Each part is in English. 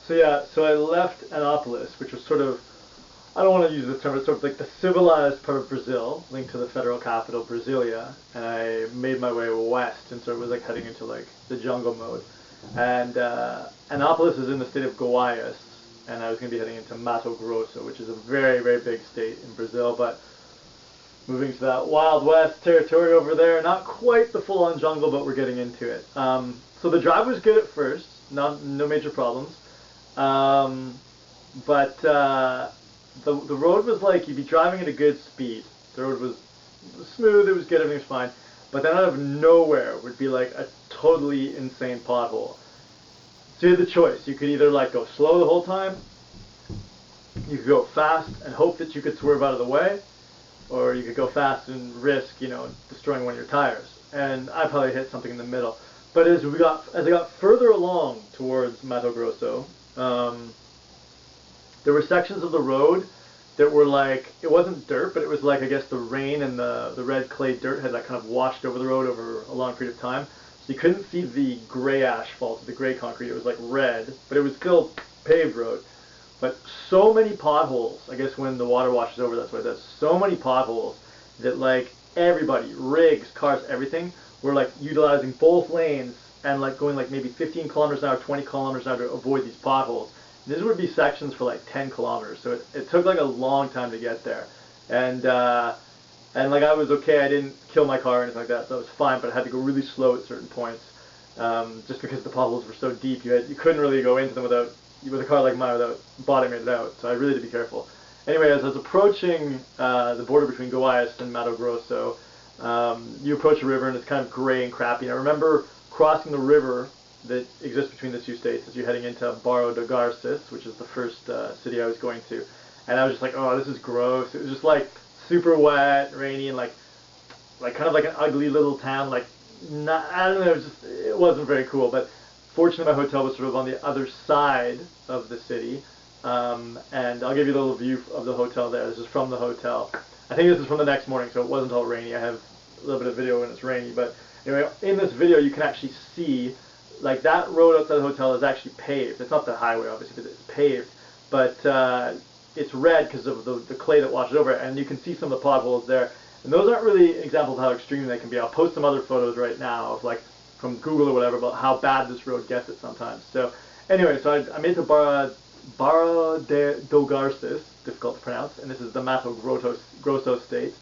So yeah, so I left Annapolis, which was sort of, I don't want to use this term, but sort of like the civilized part of Brazil, linked to the federal capital, Brasilia, and I made my way west, and so it was like heading into like the jungle mode. And Annapolis is in the state of Goiás, and I was going to be heading into Mato Grosso, which is a very, very big state in Brazil, but moving to that Wild West territory over there, not quite the full-on jungle, but we're getting into it. So the drive was good at first, no major problems. But the road was like, you'd be driving at a good speed. The road was smooth, it was good, everything was fine. But then out of nowhere would be like a totally insane pothole. So you had the choice. You could either like go slow the whole time, you could go fast and hope that you could swerve out of the way, or you could go fast and risk, destroying one of your tires. And I probably hit something in the middle. But as I got further along towards Mato Grosso, there were sections of the road that were like, it wasn't dirt, but it was like, I guess the rain and the red clay dirt had like kind of washed over the road over a long period of time. So you couldn't see the gray asphalt, the gray concrete. It was like red, but it was still paved road. But so many potholes, I guess when the water washes over, that's what it does. So many potholes that like everybody, rigs, cars, everything, were like utilizing both lanes and like going like maybe 15 kilometers an hour, 20 kilometers an hour to avoid these potholes. These would be sections for like 10 kilometers, so it took like a long time to get there. And like I was okay, I didn't kill my car or anything like that, so it was fine, but I had to go really slow at certain points, just because the potholes were so deep, you couldn't really go into them with a car like mine without bottoming it out, so I really had to be careful. Anyway, as I was approaching the border between Goiás and Mato Grosso, you approach a river and it's kind of gray and crappy, and I remember crossing the river that exists between the two states as you're heading into Barra do Garcas, which is the first city I was going to. And I was just like, oh, this is gross. It was just like super wet, rainy, and like kind of like an ugly little town. Like, I don't know, it wasn't very cool. But fortunately, my hotel was sort of on the other side of the city. And I'll give you a little view of the hotel there. This is from the hotel. I think this is from the next morning, so it wasn't all rainy. I have a little bit of video when it's rainy. But anyway, in this video, you can actually see like that road outside the hotel is actually paved. It's not the highway, obviously, but it's paved. But it's red because of the clay that washes over it, and you can see some of the potholes there. And those aren't really examples of how extreme they can be. I'll post some other photos right now of like from Google or whatever about how bad this road gets it sometimes. So anyway, so I made it to Barra do Garcas, difficult to pronounce, and this is the Mato Grosso state.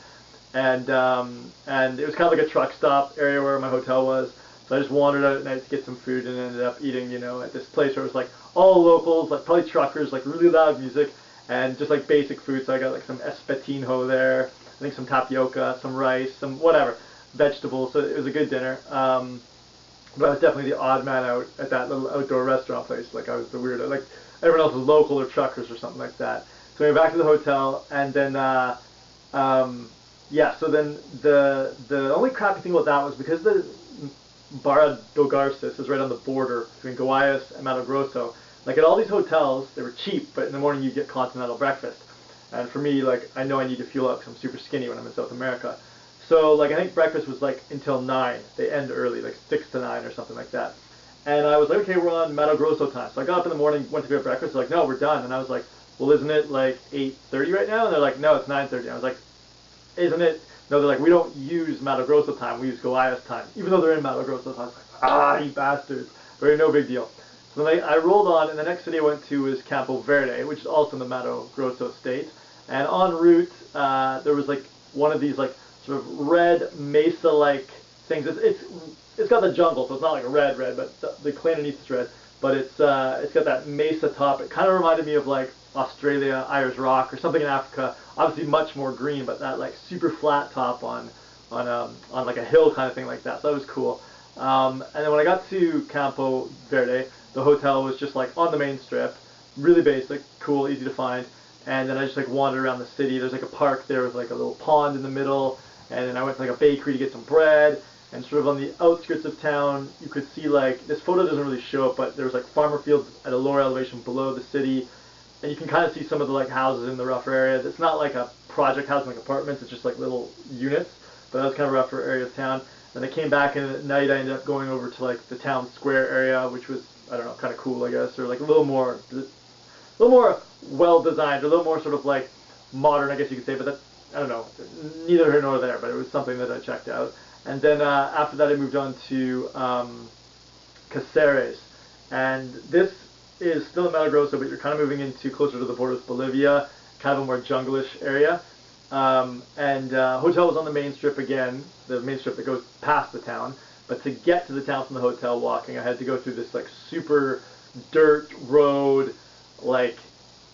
And it was kind of like a truck stop area where my hotel was. So I just wandered out at night to get some food and ended up eating, at this place where it was like all locals, like probably truckers, like really loud music, and just like basic food. So I got like some espetinho there, I think some tapioca, some rice, some whatever, vegetables. So it was a good dinner. But I was definitely the odd man out at that little outdoor restaurant place. Like I was the weirdo. Like everyone else was local or truckers or something like that. So we went back to the hotel, and then yeah. So then the only crappy thing about that was because the Barra do Garcas is right on the border between Goiás and Mato Grosso. Like at all these hotels, they were cheap, but in the morning you get continental breakfast. And for me, like I know I need to fuel up because I'm super skinny when I'm in South America. So like I think breakfast was like until 9. They end early, like 6 to 9 or something like that. And I was like, okay, we're on Mato Grosso time. So I got up in the morning, went to get breakfast. They're like, no, we're done. And I was like, well, isn't it like 8:30 right now? And they're like, no, it's 9:30. I was like, isn't it? No, they're like, we don't use Mato Grosso time, we use Goiás time. Even though they're in Mato Grosso time. I was like, you bastards. But no big deal. So then I rolled on, and the next city I went to was Campo Verde, which is also in the Mato Grosso state. And en route, there was like one of these like sort of red mesa-like things. It's got the jungle, so it's not like a red, but the clay underneath is red. But it's got that mesa top. It kind of reminded me of like Australia, Ayers Rock, or something in Africa. Obviously much more green, but that like super flat top on like a hill kind of thing like that. So that was cool. And then when I got to Campo Verde, the hotel was just like on the main strip, really basic, cool, easy to find. And then I just like wandered around the city. There's like a park there with like a little pond in the middle. And then I went to like a bakery to get some bread. And sort of on the outskirts of town, you could see like, this photo doesn't really show it, but there was like farmer fields at a lower elevation below the city. And you can kind of see some of the like houses in the rougher areas. It's not like a project house like apartments, it's just like little units. But that was kind of a rougher area of town. Then I came back, and at night I ended up going over to like the town square area, which was I don't know, kind of cool, I guess, or like a little more well designed, a little more sort of like modern, I guess you could say. But that, I don't know, neither here nor there. But it was something that I checked out. And then after that, I moved on to Caceres, and this is still in Mato Grosso, but you're kind of moving into closer to the border with Bolivia, kind of a more jungle-ish area. Hotel was on the main strip again, the main strip that goes past the town. But to get to the town from the hotel walking, I had to go through this like super dirt road, like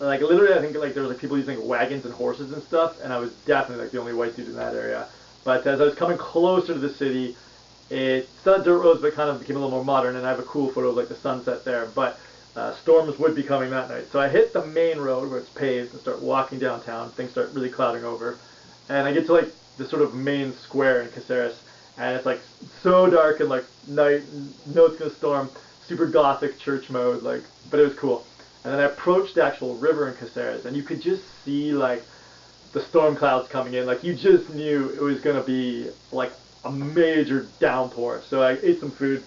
literally I think like there was like people using wagons and horses and stuff, and I was definitely like the only white dude in that area. But as I was coming closer to the city, it still had dirt roads, but kind of became a little more modern, and I have a cool photo of like the sunset there. But storms would be coming that night. So I hit the main road where it's paved and start walking downtown. Things start really clouding over. And I get to like the sort of main square in Caceres, and it's like so dark and like night, know it's gonna storm, super gothic church mode, like, but it was cool. And then I approached the actual river in Caceres, and you could just see like the storm clouds coming in. Like you just knew it was gonna be like a major downpour. So I ate some food.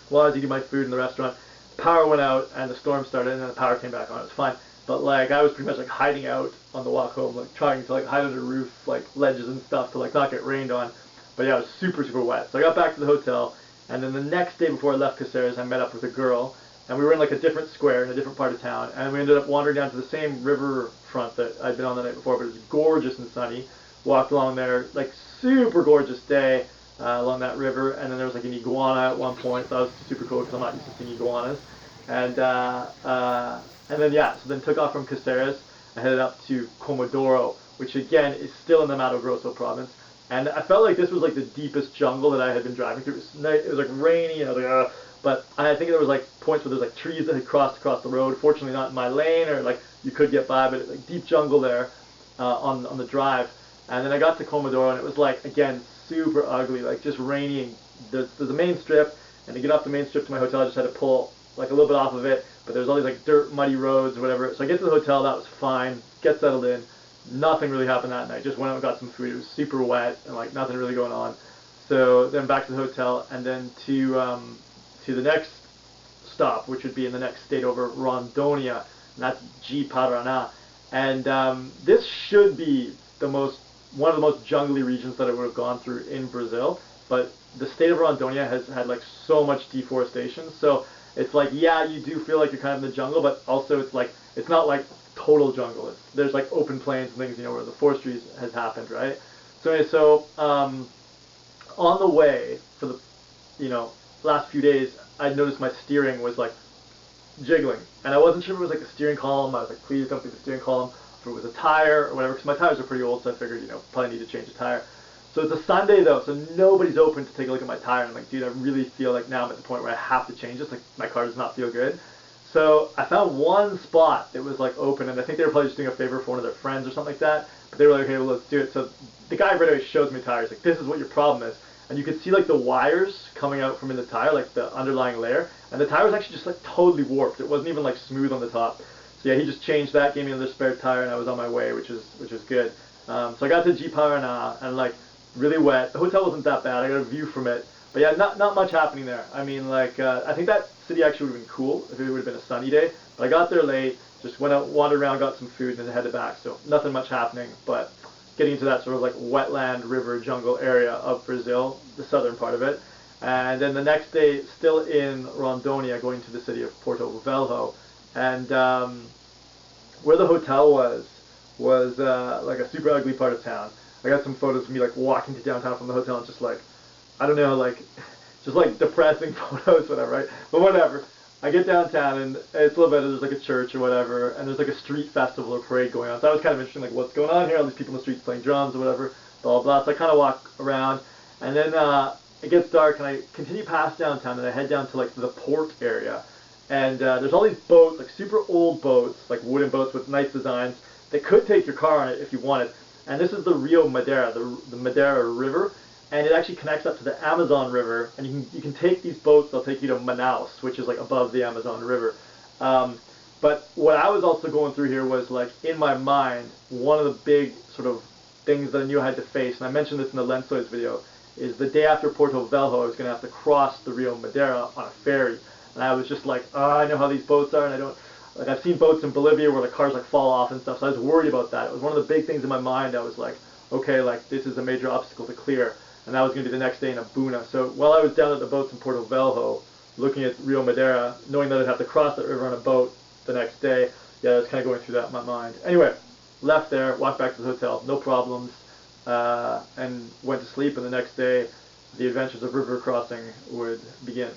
While I was eating my food in the restaurant, power went out and the storm started, and then the power came back on. It was fine. But like I was pretty much like hiding out on the walk home, like trying to like hide under roof, like ledges and stuff to like not get rained on. But yeah, it was super, super wet. So I got back to the hotel, and then the next day before I left Caceres, I met up with a girl, and we were in like a different square in a different part of town, and we ended up wandering down to the same river front that I'd been on the night before, but it was gorgeous and sunny. Walked along there, like super gorgeous day along that river, and then there was like an iguana at one point, so that was super cool because I'm not used to seeing iguanas. And then yeah, so then took off from Caceres. I headed up to Comodoro, which again is still in the Mato Grosso province. And I felt like this was like the deepest jungle that I had been driving through. It was night, it was like rainy, and I was like, ugh. But I think there was like points where there's like trees that had crossed across the road. Fortunately, not in my lane, or like you could get by, but like deep jungle there on the drive. And then I got to Comodoro, and it was like again super ugly, like just rainy. And there's a main strip, and to get off the main strip to my hotel, I just had to pull like a little bit off of it. But there's all these like dirt, muddy roads or whatever. So I get to the hotel, that was fine. Get settled in. Nothing really happened that night. Just went out and got some food. It was super wet and like nothing really going on. So then back to the hotel, and then to the next stop, which would be in the next state over, Rondonia, and that's Ji-Parana. And this should be one of the most jungly regions that I would have gone through in Brazil. But the state of Rondonia has had like so much deforestation. So it's like, yeah, you do feel like you're kind of in the jungle, but also it's like, it's not like total jungle. There's like open plains and things, you know, where the forestry has happened, right? So anyway, on the way for the, last few days, I noticed my steering was like jiggling, and I wasn't sure if it was like the steering column. I was like, please don't be the steering column. If it was a tire or whatever, because my tires are pretty old, so I figured, probably need to change a tire. So it's a Sunday though, so nobody's open to take a look at my tire. And I'm like, dude, I really feel like now I'm at the point where I have to change this. Like my car does not feel good. So I found one spot that was like open, and I think they were probably just doing a favor for one of their friends or something like that. But they were like, okay, well, let's do it. So the guy right away shows me tires, like, this is what your problem is. And you could see like the wires coming out from in the tire, like the underlying layer. And the tire was actually just like totally warped. It wasn't even like smooth on the top. So yeah, he just changed that, gave me another spare tire, and I was on my way, which is good. So I got to Ji-Parana, and like really wet. The hotel wasn't that bad. I got a view from it. But yeah, not much happening there. I mean, like, I think that city actually would have been cool if it would have been a sunny day. But I got there late, just went out, wandered around, got some food, and then headed back. So nothing much happening, but getting into that sort of like wetland, river, jungle area of Brazil, the southern part of it. And then the next day, still in Rondonia, going to the city of Porto Velho. And where the hotel was like a super ugly part of town. I got some photos of me like walking to downtown from the hotel, and just like, I don't know, like, just like depressing photos, whatever, right? But whatever. I get downtown, and it's a little bit, there's like a church or whatever, and there's like a street festival or parade going on. So that was kind of interesting, like, what's going on here? All these people in the streets playing drums or whatever, blah, blah, blah. So I kind of walk around, and then it gets dark, and I continue past downtown, and I head down to like the port area. And there's all these boats, like super old boats, like wooden boats with nice designs, that could take your car on it if you wanted. And this is the Rio Madeira, the Madeira River. And it actually connects up to the Amazon River, and you can take these boats. They'll take you to Manaus, which is like above the Amazon River. But what I was also going through here was like, in my mind, one of the big sort of things that I knew I had to face, and I mentioned this in the Lençóis video, is the day after Porto Velho, I was going to have to cross the Rio Madeira on a ferry. And I was just like, oh, I know how these boats are, and I don't, like, I've seen boats in Bolivia where the cars like fall off and stuff, so I was worried about that. It was one of the big things in my mind. I was like, okay, like, this is a major obstacle to clear, and that was going to be the next day in Abuna. So while I was down at the boats in Porto Velho, looking at Rio Madeira, knowing that I'd have to cross that river on a boat the next day, yeah, I was kind of going through that in my mind. Anyway, left there, walked back to the hotel, no problems, and went to sleep, and the next day, the adventures of river crossing would begin.